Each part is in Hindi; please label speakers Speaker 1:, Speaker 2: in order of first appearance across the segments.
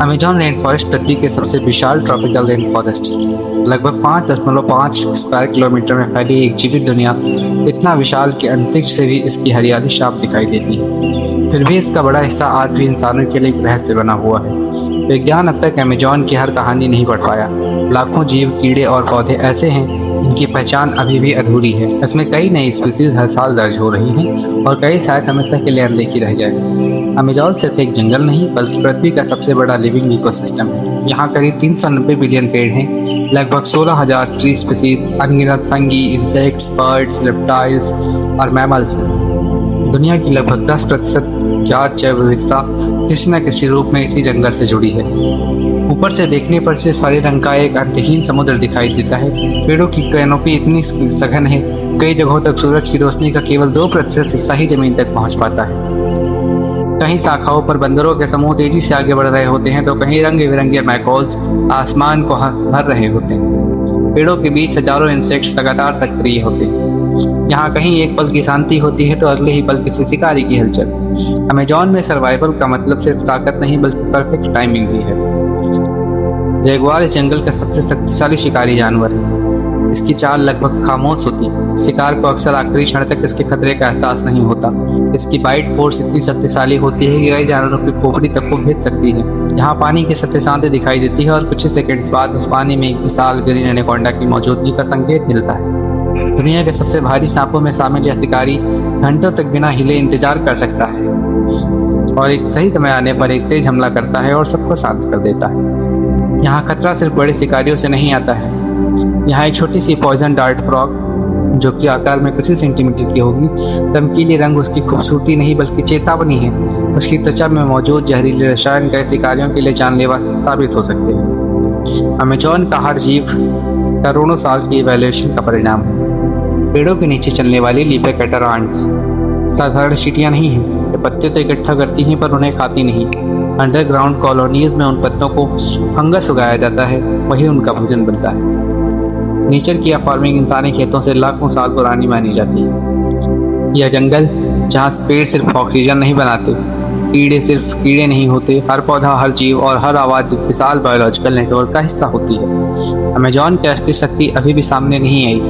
Speaker 1: अमेजॉन रेन फॉरेस्ट पृथ्वी के सबसे विशाल ट्रॉपिकल रेन फॉरेस्ट है। लगभग 5.5 स्क्वायर किलोमीटर में फैली एक जीवित दुनिया इतना विशाल कि अंतरिक्ष से भी इसकी हरियाली साफ दिखाई देती है। फिर भी इसका बड़ा हिस्सा आज भी इंसानों के लिए एक रहस्य बना हुआ है। विज्ञान अब तक अमेजॉन की हर कहानी नहीं पढ़ पाया। लाखों जीव, कीड़े और पौधे ऐसे हैं इनकी पहचान अभी भी अधूरी है। इसमें कई नई स्पीसीज हर साल दर्ज हो रही हैं और कई शायद हमेशा के लिए अनदेखी रह जाए। अमेजॉन सिर्फ एक जंगल नहीं बल्कि पृथ्वी का सबसे बड़ा लिविंग इकोसिस्टम है। यहाँ करीब 390 बिलियन पेड़ हैं, लगभग 16,000 ट्री स्पीसीज, अनगिनत फंगी, इंसेक्ट्स, बर्ड्स, रेप्टाइल्स और मैमल्स हैं। दुनिया की लगभग 10% ज्ञात जैव विविधता किसी न किसी रूप में इसी जंगल से जुड़ी है। ऊपर से देखने पर सिर्फ हरे रंग का एक अंतहीन समुद्र दिखाई देता है। पेड़ों की कैनोपी इतनी सघन है, कई जगहों तक सूरज की रोशनी का केवल 2% हिस्सा ही जमीन तक पहुंच पाता है। कहीं शाखाओं पर बंदरों के समूह तेजी से आगे बढ़ रहे होते हैं तो कहीं रंग बिरंगे मैकॉल्स आसमान को भर रहे होते हैं। पेड़ों के बीच हजारों इंसेक्ट्स लगातार सक्रिय होते हैं। यहाँ कहीं एक पल की शांति होती है तो अगले ही पल किसी शिकारी की हलचल। अमेजॉन में सर्वाइवल का मतलब सिर्फ ताकत नहीं बल्कि परफेक्ट टाइमिंग भी है। जैगुआर इस जंगल का सबसे शक्तिशाली शिकारी जानवर है। इसकी चाल लगभग खामोश होती है। शिकार को अक्सर आखिरी क्षण तक इसके खतरे का एहसास नहीं होता। इसकी बाइट फोर्स इतनी शक्तिशाली होती है कि कई जानवरों की खोपड़ी तक को भेज सकती है। यहाँ पानी की सतह शांत दिखाई देती है और कुछ ही सेकंड्स बाद उस पानी में एक विशाल ग्रीन एनाकोंडा की मौजूदगी का संकेत मिलता है। दुनिया के सबसे भारी सांपों में शामिल यह शिकारी घंटों तक बिना हिले इंतजार कर सकता है और एक सही समय आने पर एक तेज हमला करता है और सबको शांत कर देता है। यहाँ खतरा सिर्फ बड़े शिकारियों से नहीं आता है। यहाँ एक छोटी सी पॉइजन डार्ट फ्रॉग जो कि आकार में कुछ ही सेंटीमीटर की होगी, चमकीले रंग उसकी खूबसूरती नहीं बल्कि चेतावनी है। उसकी त्वचा में मौजूद जहरीले रसायन कई शिकारियों के लिए जानलेवा साबित हो सकते हैं। अमेजॉन का हर जीव करोड़ों साल की इवैल्यूएशन का परिणाम है। पेड़ों के नीचे चलने वाली लीपेकैटर आंट्स साधारण चींटियां नहीं हैं। ये पत्ते तो इकट्ठा करती हैं पर उन्हें खाती नहीं। अंडरग्राउंड कॉलोनीज में उन पत्तों को फंगस उगाया जाता है, वही उनका भोजन बनता है। नेचर की यह फार्मिंग इंसानी खेतों से लाखों साल पुरानी मानी जाती है। यह जंगल जहाँ पेड़ सिर्फ ऑक्सीजन नहीं बनाते, कीड़े सिर्फ कीड़े नहीं होते, हर पौधा, हर जीव और हर आवाज विशाल बायोलॉजिकल नेटवर्क का हिस्सा होती है। अमेजॉन की असली शक्ति अभी भी सामने नहीं आई।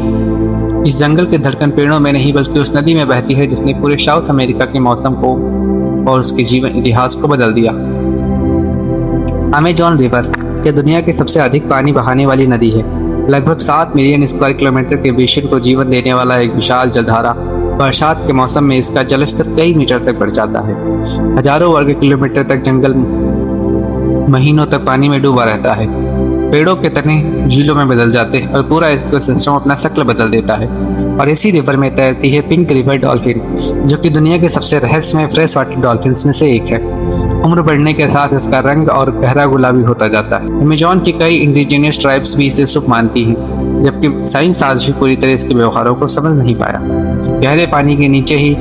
Speaker 1: इस जंगल के धड़कन पेड़ों में नहीं बल्कि उस नदी में बहती है जिसने पूरे साउथ अमेरिका के मौसम को और उसके जीवन इतिहास को बदल दिया। अमेजॉन रिवर यह दुनिया की सबसे अधिक पानी बहाने वाली नदी है। लगभग 7 मिलियन स्क्वायर किलोमीटर के बेसिन को जीवन देने वाला एक विशाल जलधारा। बरसात के मौसम में इसका जलस्तर कई मीटर तक बढ़ जाता है। हजारों वर्ग किलोमीटर तक जंगल महीनों तक पानी में डूबा रहता है। पेड़ों के तने झीलों में बदल जाते हैं और पूरा इकोसिस्टम अपना शक्ल बदल देता है। और इसी रिवर में तैरती है पिंक रिवर डॉल्फिन, जो कि दुनिया के सबसे रहस्यमय फ्रेश वाटर डॉल्फिन्स में से एक है। उम्र बढ़ने के साथ इसका रंग और गहरा गुलाबी होता जाता है। अमेजॉन की कई इंडिजिनियस ट्राइब्स भी इसे शुभ मानती हैं, जबकि साइंस आज भी पूरी तरह इसके व्यवहारों को समझ नहीं पाया। गहरे पानी के नीचे ही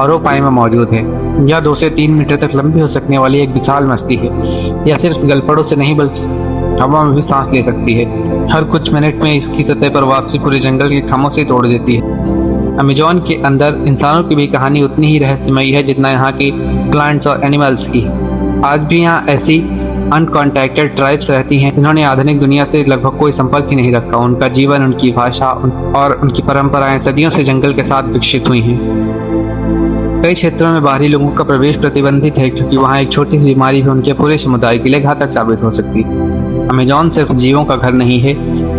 Speaker 1: औरोपाइमा मौजूद है। यह 2 से 3 मीटर तक लंबी हो सकने वाली एक विशाल मछली है। यह सिर्फ गलपड़ों से नहीं बल्कि हवा में भी सांस ले सकती है। हर कुछ मिनट में इसकी सतह पर वापसी पूरे जंगल की खामोशी तोड़ देती है। अमेजॉन के अंदर इंसानों की भी कहानी उतनी ही रहस्यमयी है जितना यहाँ की प्लांट्स और एनिमल्स की। आज भी यहाँ ऐसी अनकॉन्टैक्टेड ट्राइब्स रहती हैं जिन्होंने आधुनिक दुनिया से लगभग कोई संपर्क ही नहीं रखा। उनका जीवन, उनकी भाषा और उनकी परंपराएं सदियों से जंगल के साथ विकसित हुई हैं। कई क्षेत्रों में बाहरी लोगों का प्रवेश प्रतिबंधित है क्योंकि वहाँ एक छोटी सी बीमारी भी उनके पूरे समुदाय के लिए घातक साबित हो सकती है। अमेजॉन सिर्फ जीवों का घर नहीं है,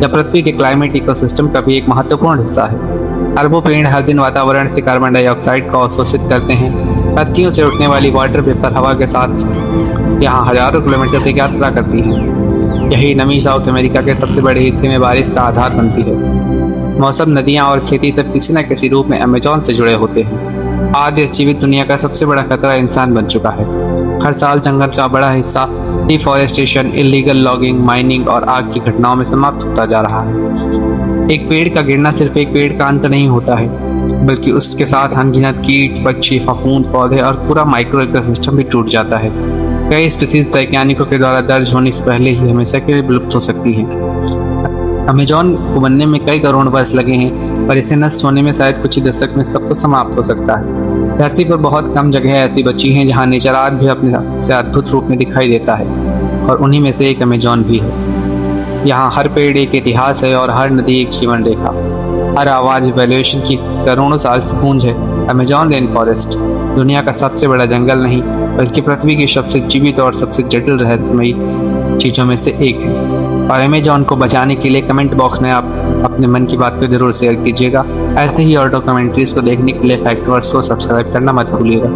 Speaker 1: यह पृथ्वी के क्लाइमेट इकोसिस्टम का भी एक महत्वपूर्ण हिस्सा है। अरबों पेड़ हर दिन वातावरण से कार्बन डाइऑक्साइड को अवशोषित करते हैं। पत्तियों से उठने वाली वाटर वेपर हवा के साथ यहाँ हजारों किलोमीटर तक यात्रा करती है। यही नमी साउथ अमेरिका के सबसे बड़े हिस्से में बारिश का आधार बनती है। मौसम, नदियाँ और खेती सब किसी न किसी रूप में अमेजॉन से जुड़े होते हैं। आज इस जीवित दुनिया का सबसे बड़ा खतरा इंसान बन चुका है। हर साल जंगल का बड़ा हिस्सा डिफॉरेस्टेशन, इलीगल लॉगिंग, माइनिंग और आग की घटनाओं में समाप्त होता जा रहा है। एक पेड़ का गिरना सिर्फ एक पेड़ का अंत नहीं होता है, बल्कि उसके साथ अनगिनत कीट, पक्षी, फफूंद, पौधे और पूरा माइक्रो इकोसिस्टम भी टूट जाता है। कई स्पीसीज वैज्ञानिकों के द्वारा दर्ज होने से पहले ही हमेशा के लिए विलुप्त हो सकती हैं। अमेजॉन को बनने में कई करोड़ वर्ष लगे हैं, पर इसे नष्ट होने में शायद कुछ ही दशक में सब कुछ समाप्त हो सकता है। धरती पर बहुत कम जगह ऐसी बची हैं जहां नेचर आज भी अपने से अद्भुत रूप में दिखाई देता है। और उन्हीं में से एक अमेजॉन भी है। यहाँ हर पेड़ एक इतिहास है और हर नदी एक जीवन रेखा। हर आवाज़ वैल्यूएशन की करोड़ों साल की गूंज है। अमेजॉन रेन फॉरेस्ट दुनिया का सबसे बड़ा जंगल नहीं बल्कि पृथ्वी की सबसे जीवित और सबसे जटिल रहस्यमयी चीज़ों में से एक है। और अमेजॉन को बचाने के लिए कमेंट बॉक्स में आप अपने मन की बात को जरूर शेयर कीजिएगा। ऐसे ही और डॉक्यूमेंट्रीज को देखने के लिए फैक्टवर्स को सब्सक्राइब करना मत भूलिएगा।